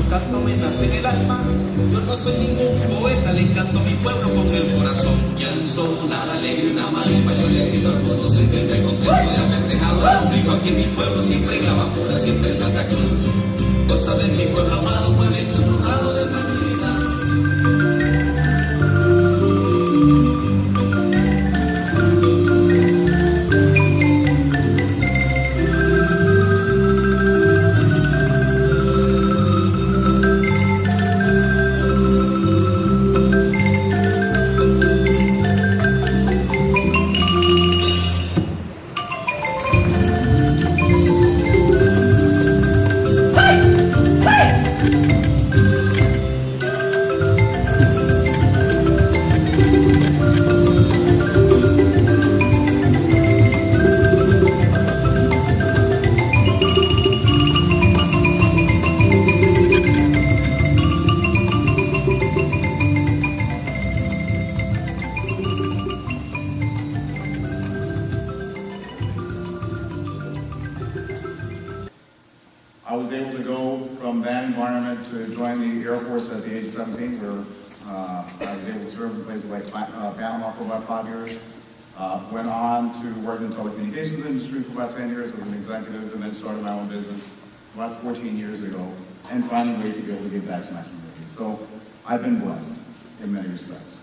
canto me nace en el alma. Yo no soy ningún poeta, le canto a mi pueblo con el corazón. Y al sonar alegre una marimba, yo le grito al mundo, se entiende contento de haber dejado el ombligo aquí en mi pueblo, siempre en la basura, siempre en Santa Cruz. Cosa de mi pueblo amado, pueblito embrujado de tranquilidad. I was able to go from that environment to join the Air Force at the age of 17, where I was able to serve in places like Panama for about 5 years. Went on to work in the telecommunications industry for about 10 years as an executive, and then started my own business about 14 years ago, and finding ways to be able to give back to my community. So I've been blessed in many respects.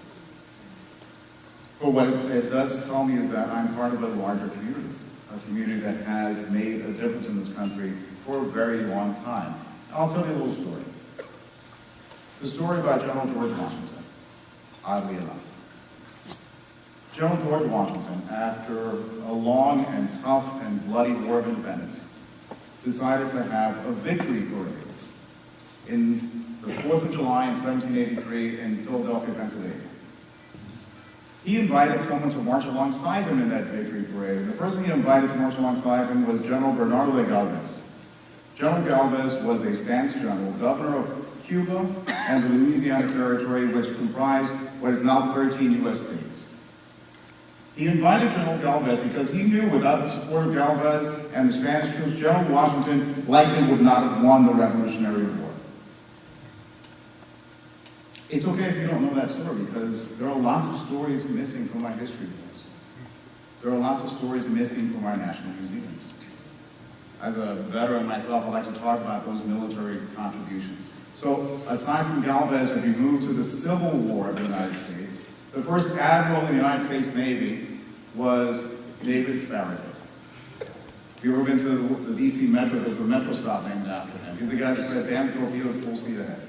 But what it does tell me is that I'm part of a larger community, a community that has made a difference in this country for a very long time. I'll tell you a little story. The story about General George Washington, oddly enough. General George Washington, after a long and tough and bloody War of Independence, decided to have a victory parade in the 4th of July in 1783 in Philadelphia, Pennsylvania. He invited someone to march alongside him in that victory parade. And the person he invited to march alongside him was General Bernardo de Galvez. General Galvez was a Spanish general, governor of Cuba and the Louisiana Territory, which comprised what is now 13 U.S. states. He invited General Galvez because he knew without the support of Galvez and the Spanish troops, General Washington likely would not have won the Revolutionary War. It's okay if you don't know that story, because there are lots of stories missing from our history books. There are lots of stories missing from our national museums. As a veteran myself, I like to talk about those military contributions. So aside from Galvez, if you move to the Civil War of the United States, the first admiral in the United States Navy was David Farragut. If you've ever been to the DC Metro, there's a metro stop named after him. He's the guy that said, "Damn torpedoes, full speed ahead."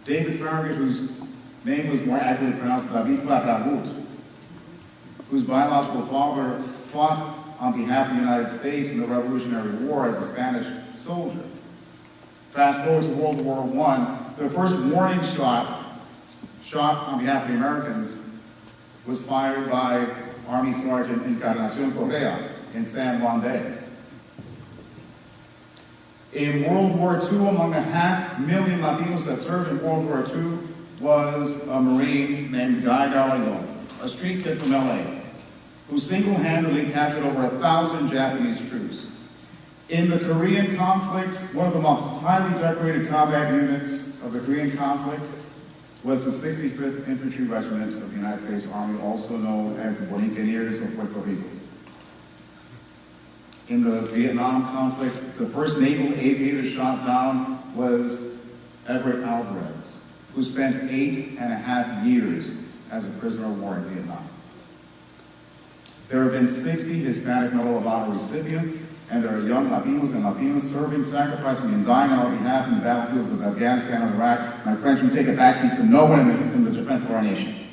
David Farragut, whose name was more accurately pronounced David Farragut, whose biological father fought on behalf of the United States in the Revolutionary War as a Spanish soldier. Fast forward to World War I, the first warning shot on behalf of the Americans was fired by Army Sergeant Encarnacion Correa in San Juan Bay. In World War II, among the 500,000 Latinos that served in World War II was a Marine named Guy Gallardón, a street kid from LA, who single-handedly captured over 1,000 Japanese troops. In the Korean conflict, one of the most highly decorated combat units of the Korean conflict was the 65th Infantry Regiment of the United States Army, also known as the Borinqueneers of Puerto Rico. In the Vietnam conflict, the first naval aviator shot down was Everett Alvarez, who spent 8.5 years as a prisoner of war in Vietnam. There have been 60 Hispanic Medal of Honor recipients, and there are young Latinos and Latinas serving, sacrificing, and dying on our behalf in the battlefields of Afghanistan and Iraq. My friends, we take a backseat to no one in the defense of our nation.